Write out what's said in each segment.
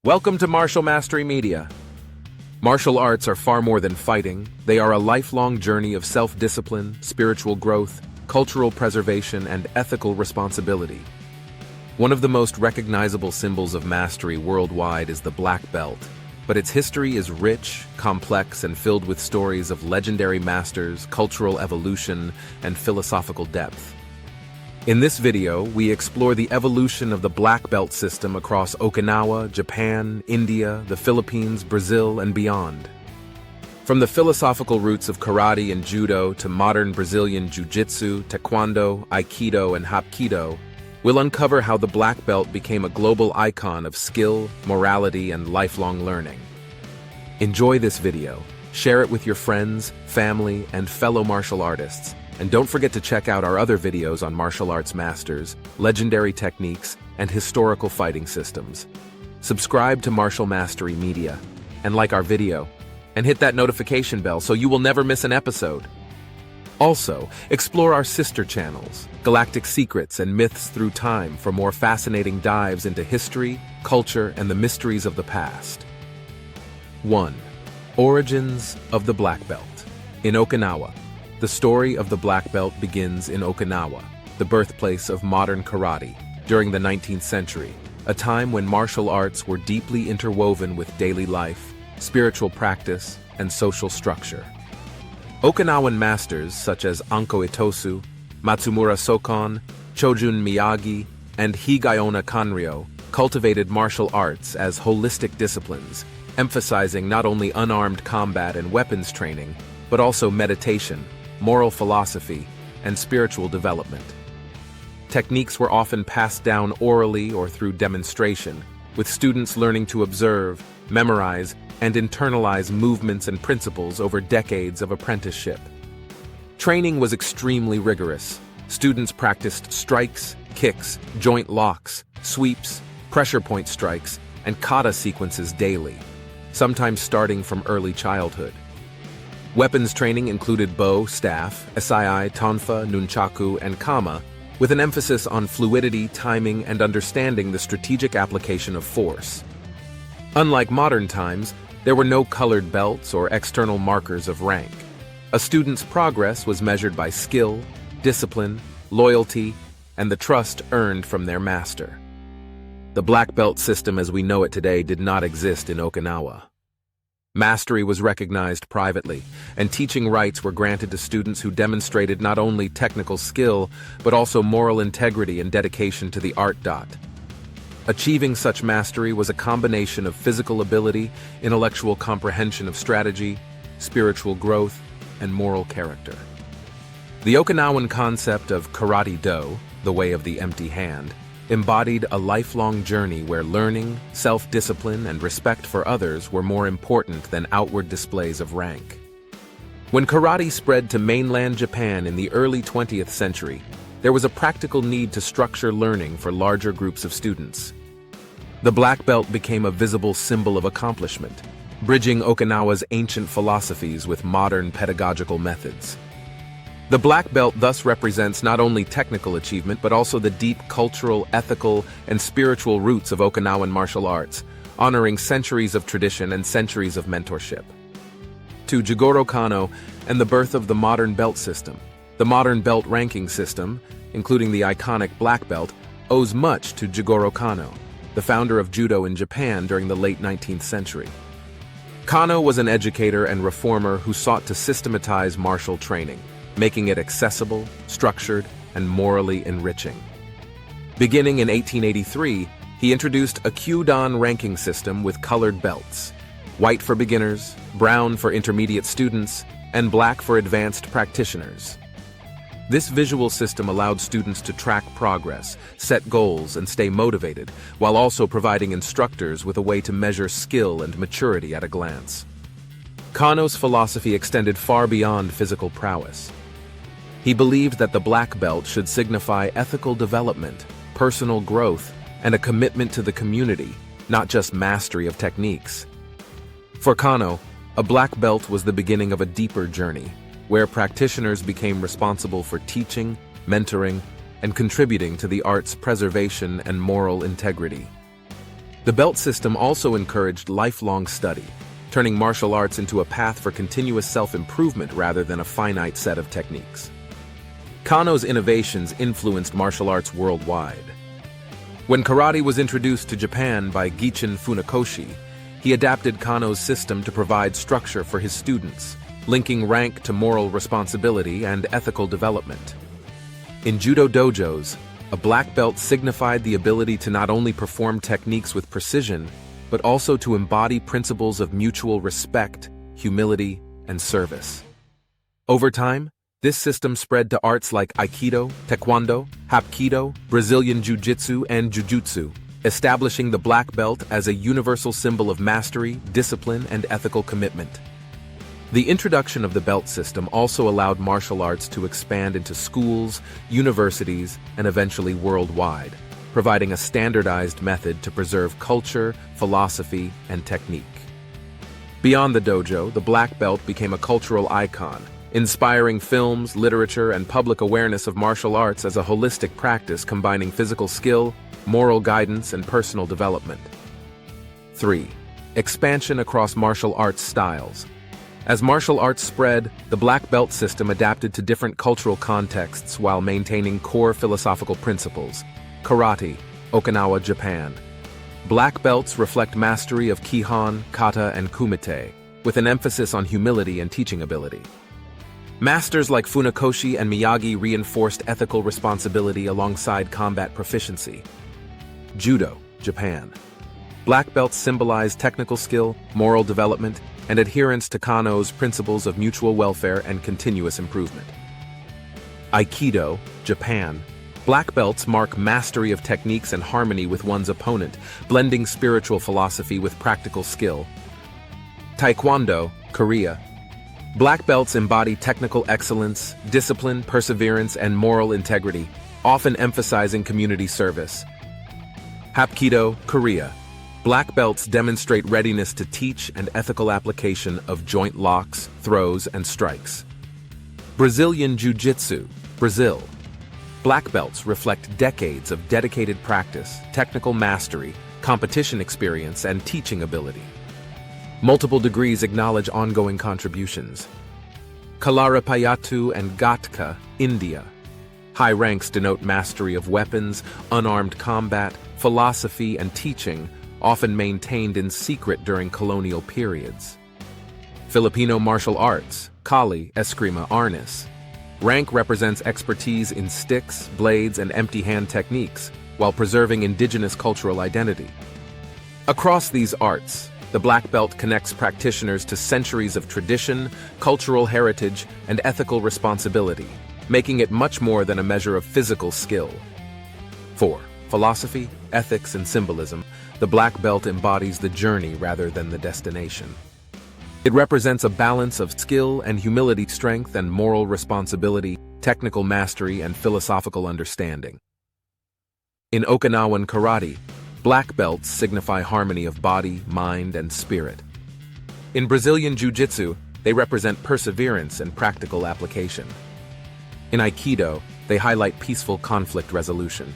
Welcome to Martial Mastery Media. Martial arts are far more than fighting. They are a lifelong journey of self-discipline, spiritual growth, cultural preservation, and ethical responsibility. One of the most recognizable symbols of mastery worldwide is the black belt, but its history is rich, complex, and filled with stories of legendary masters, cultural evolution, and philosophical depth. In this video, we explore the evolution of the black belt system across Okinawa, Japan, India, the Philippines, Brazil, and beyond. From the philosophical roots of karate and judo to modern Brazilian jiu-jitsu, taekwondo, aikido, and hapkido, we'll uncover how the black belt became a global icon of skill, morality, and lifelong learning. Enjoy this video, share it with your friends, family, and fellow martial artists, and don't forget to check out our other videos on martial arts masters, legendary techniques, and historical fighting systems. Subscribe to Martial Mastery Media, and like our video, and hit that notification bell so you will never miss an episode. Also, explore our sister channels, Galactic Secrets and Myths Through Time, for more fascinating dives into history, culture, and the mysteries of the past. 1. Origins of the Black Belt. In Okinawa. The story of the black belt begins in Okinawa, the birthplace of modern karate, during the 19th century, a time when martial arts were deeply interwoven with daily life, spiritual practice, and social structure. Okinawan masters such as Anko Itosu, Matsumura Sokon, Chojun Miyagi, and Higaonna Kanryo cultivated martial arts as holistic disciplines, emphasizing not only unarmed combat and weapons training, but also meditation, moral philosophy, and spiritual development. Techniques were often passed down orally or through demonstration, with students learning to observe, memorize, and internalize movements and principles over decades of apprenticeship. Training was extremely rigorous. Students practiced strikes, kicks, joint locks, sweeps, pressure point strikes, and kata sequences daily, sometimes starting from early childhood. Weapons training included bow, staff, SII, tonfa, nunchaku, and kama, with an emphasis on fluidity, timing, and understanding the strategic application of force. Unlike modern times, there were no colored belts or external markers of rank. A student's progress was measured by skill, discipline, loyalty, and the trust earned from their master. The black belt system as we know it today did not exist in Okinawa. Mastery was recognized privately, and teaching rights were granted to students who demonstrated not only technical skill, but also moral integrity and dedication to the art. Achieving such mastery was a combination of physical ability, intellectual comprehension of strategy, spiritual growth, and moral character. The Okinawan concept of karate-do, the way of the empty hand, embodied a lifelong journey where learning, self-discipline, and respect for others were more important than outward displays of rank. When karate spread to mainland Japan in the early 20th century, there was a practical need to structure learning for larger groups of students. The black belt became a visible symbol of accomplishment, bridging Okinawa's ancient philosophies with modern pedagogical methods. The black belt thus represents not only technical achievement but also the deep cultural, ethical, and spiritual roots of Okinawan martial arts, honoring centuries of tradition and centuries of mentorship. To Jigoro Kano and the birth of the modern belt system, the modern belt ranking system, including the iconic black belt, owes much to Jigoro Kano, the founder of judo in Japan during the late 19th century. Kano was an educator and reformer who sought to systematize martial training, making it accessible, structured, and morally enriching. Beginning in 1883, he introduced a Kyudan ranking system with colored belts: white for beginners, brown for intermediate students, and black for advanced practitioners. This visual system allowed students to track progress, set goals, and stay motivated, while also providing instructors with a way to measure skill and maturity at a glance. Kano's philosophy extended far beyond physical prowess. He believed that the black belt should signify ethical development, personal growth, and a commitment to the community, not just mastery of techniques. For Kano, a black belt was the beginning of a deeper journey, where practitioners became responsible for teaching, mentoring, and contributing to the art's preservation and moral integrity. The belt system also encouraged lifelong study, turning martial arts into a path for continuous self-improvement rather than a finite set of techniques. Kano's innovations influenced martial arts worldwide. When karate was introduced to Japan by Gichin Funakoshi, he adapted Kano's system to provide structure for his students, linking rank to moral responsibility and ethical development. In judo dojos, a black belt signified the ability to not only perform techniques with precision, but also to embody principles of mutual respect, humility, and service. Over time, this system spread to arts like Aikido, Taekwondo, Hapkido, Brazilian Jiu-Jitsu, and Jujutsu, establishing the black belt as a universal symbol of mastery, discipline, and ethical commitment. The introduction of the belt system also allowed martial arts to expand into schools, universities, and eventually worldwide, providing a standardized method to preserve culture, philosophy, and technique. Beyond the dojo, the black belt became a cultural icon, inspiring films, literature, and public awareness of martial arts as a holistic practice combining physical skill, moral guidance, and personal development. 3. Expansion across martial arts styles. As martial arts spread, the black belt system adapted to different cultural contexts while maintaining core philosophical principles. Karate, Okinawa, Japan. Black belts reflect mastery of Kihon, Kata, and Kumite, with an emphasis on humility and teaching ability. Masters like Funakoshi and Miyagi reinforced ethical responsibility alongside combat proficiency. Judo, Japan. Black belts symbolize technical skill, moral development, and adherence to Kano's principles of mutual welfare and continuous improvement. Aikido, Japan. Black belts mark mastery of techniques and harmony with one's opponent, blending spiritual philosophy with practical skill. Taekwondo, Korea. Black belts embody technical excellence, discipline, perseverance, and moral integrity, often emphasizing community service. Hapkido, Korea. Black belts demonstrate readiness to teach and ethical application of joint locks, throws, and strikes. Brazilian Jiu-Jitsu, Brazil. Black belts reflect decades of dedicated practice, technical mastery, competition experience, and teaching ability. Multiple degrees acknowledge ongoing contributions. Kalaripayattu and Ghatka, India. High ranks denote mastery of weapons, unarmed combat, philosophy, and teaching, often maintained in secret during colonial periods. Filipino martial arts, Kali, Eskrima, Arnis. Rank represents expertise in sticks, blades, and empty hand techniques, while preserving indigenous cultural identity. Across these arts, the black belt connects practitioners to centuries of tradition, cultural heritage, and ethical responsibility, making it much more than a measure of physical skill. 4. Philosophy, ethics, and symbolism. The black belt embodies the journey rather than the destination. It represents a balance of skill and humility, strength and moral responsibility, technical mastery, and philosophical understanding. In Okinawan karate, black belts signify harmony of body, mind, and spirit. In Brazilian Jiu-Jitsu, they represent perseverance and practical application. In Aikido, they highlight peaceful conflict resolution.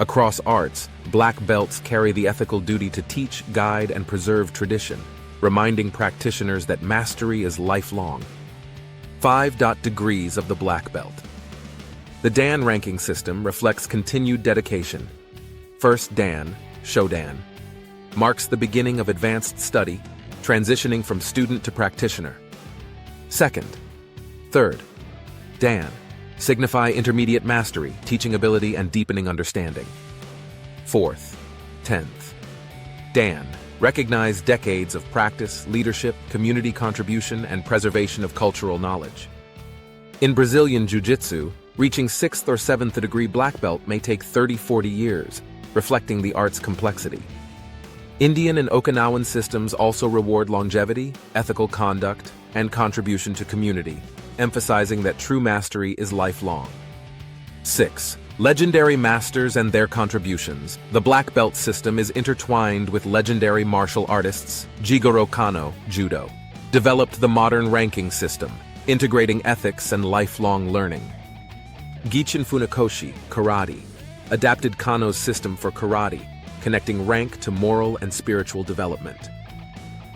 Across arts, black belts carry the ethical duty to teach, guide, and preserve tradition, reminding practitioners that mastery is lifelong. 5. Degrees of the black belt. The Dan ranking system reflects continued dedication. First Dan, Shodan, marks the beginning of advanced study, transitioning from student to practitioner. Second, Third, Dan, signify intermediate mastery, teaching ability, and deepening understanding. Fourth, 10th, Dan, recognize decades of practice, leadership, community contribution, and preservation of cultural knowledge. In Brazilian Jiu-Jitsu, reaching 6th or 7th degree black belt may take 30-40 years, reflecting the art's complexity. Indian and Okinawan systems also reward longevity, ethical conduct, and contribution to community, emphasizing that true mastery is lifelong. 6. Legendary masters and their contributions. The black belt system is intertwined with legendary martial artists. Jigoro Kano, Judo, developed the modern ranking system, integrating ethics and lifelong learning. Gichin Funakoshi, Karate, adapted Kano's system for karate, connecting rank to moral and spiritual development.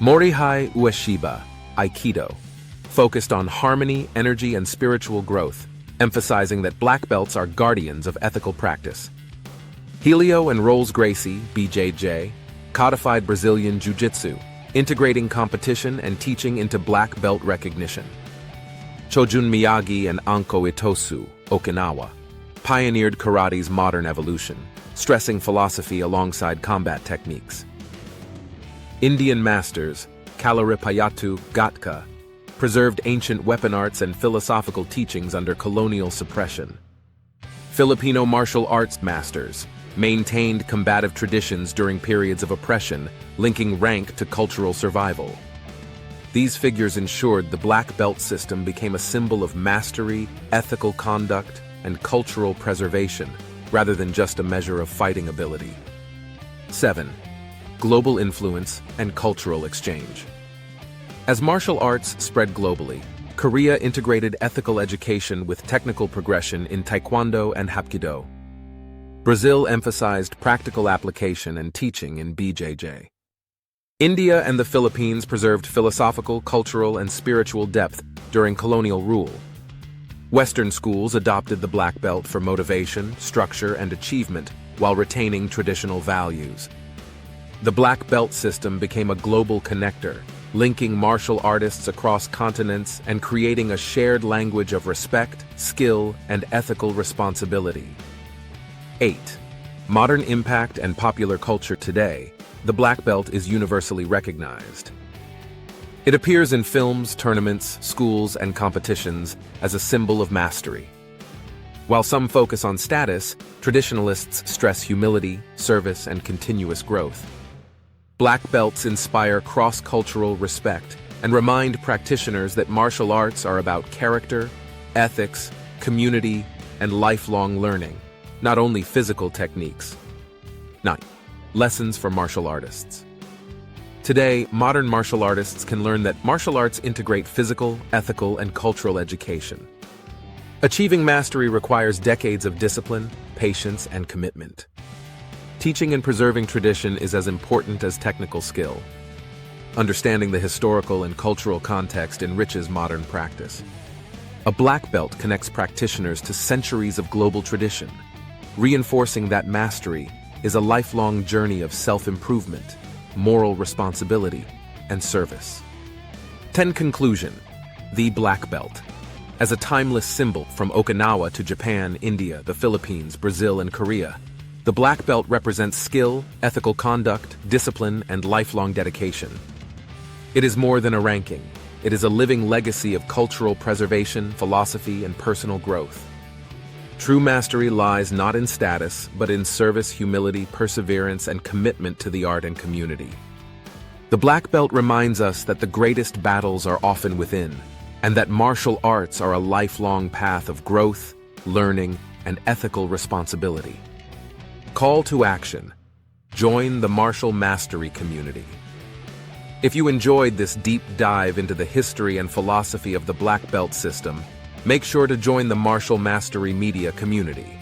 Morihei Ueshiba, Aikido, focused on harmony, energy, and spiritual growth, emphasizing that black belts are guardians of ethical practice. Helio and Rolls Gracie, BJJ, codified Brazilian Jiu-Jitsu, integrating competition and teaching into black belt recognition. Chojun Miyagi and Anko Itosu, Okinawa, pioneered karate's modern evolution, stressing philosophy alongside combat techniques. Indian masters, Kalaripayattu Ghatka, preserved ancient weapon arts and philosophical teachings under colonial suppression. Filipino martial arts masters maintained combative traditions during periods of oppression, linking rank to cultural survival. These figures ensured the black belt system became a symbol of mastery, ethical conduct, and cultural preservation, rather than just a measure of fighting ability. 7. Global influence and cultural exchange. As martial arts spread globally, Korea integrated ethical education with technical progression in Taekwondo and Hapkido. Brazil emphasized practical application and teaching in BJJ. India and the Philippines preserved philosophical, cultural, and spiritual depth during colonial rule. Western schools adopted the black belt for motivation, structure, and achievement while retaining traditional values. The black belt system became a global connector, linking martial artists across continents and creating a shared language of respect, skill, and ethical responsibility. 8. Modern impact and popular culture today, the black belt is universally recognized. It appears in films, tournaments, schools, and competitions as a symbol of mastery. While some focus on status, traditionalists stress humility, service, and continuous growth. Black belts inspire cross-cultural respect and remind practitioners that martial arts are about character, ethics, community, and lifelong learning, not only physical techniques. 9. Lessons for martial artists. Today, modern martial artists can learn that martial arts integrate physical, ethical, and cultural education. Achieving mastery requires decades of discipline, patience, and commitment. Teaching and preserving tradition is as important as technical skill. Understanding the historical and cultural context enriches modern practice. A black belt connects practitioners to centuries of global tradition, reinforcing that mastery is a lifelong journey of self-improvement, moral responsibility, and service. 10. Conclusion. The black belt. As a timeless symbol from Okinawa to Japan, India, the Philippines, Brazil, and Korea, the black belt represents skill, ethical conduct, discipline, and lifelong dedication. It is more than a ranking. It is a living legacy of cultural preservation, philosophy, and personal growth. True mastery lies not in status, but in service, humility, perseverance, and commitment to the art and community. The black belt reminds us that the greatest battles are often within, and that martial arts are a lifelong path of growth, learning, and ethical responsibility. Call to action. Join the Martial Mastery community. If you enjoyed this deep dive into the history and philosophy of the black belt system, make sure to join the Martial Mastery Media community.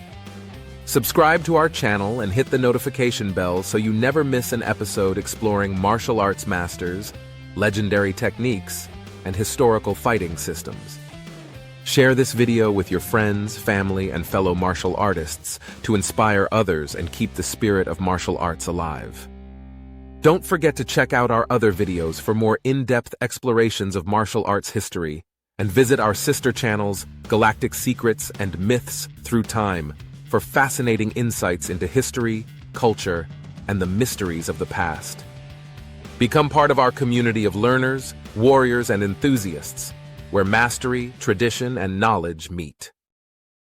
Subscribe to our channel and hit the notification bell so you never miss an episode exploring martial arts masters, legendary techniques, and historical fighting systems. Share this video with your friends, family, and fellow martial artists to inspire others and keep the spirit of martial arts alive. Don't forget to check out our other videos for more in-depth explorations of martial arts history, and visit our sister channels, Galactic Secrets and Myths Through Time, for fascinating insights into history, culture, and the mysteries of the past. Become part of our community of learners, warriors, and enthusiasts, where mastery, tradition, and knowledge meet.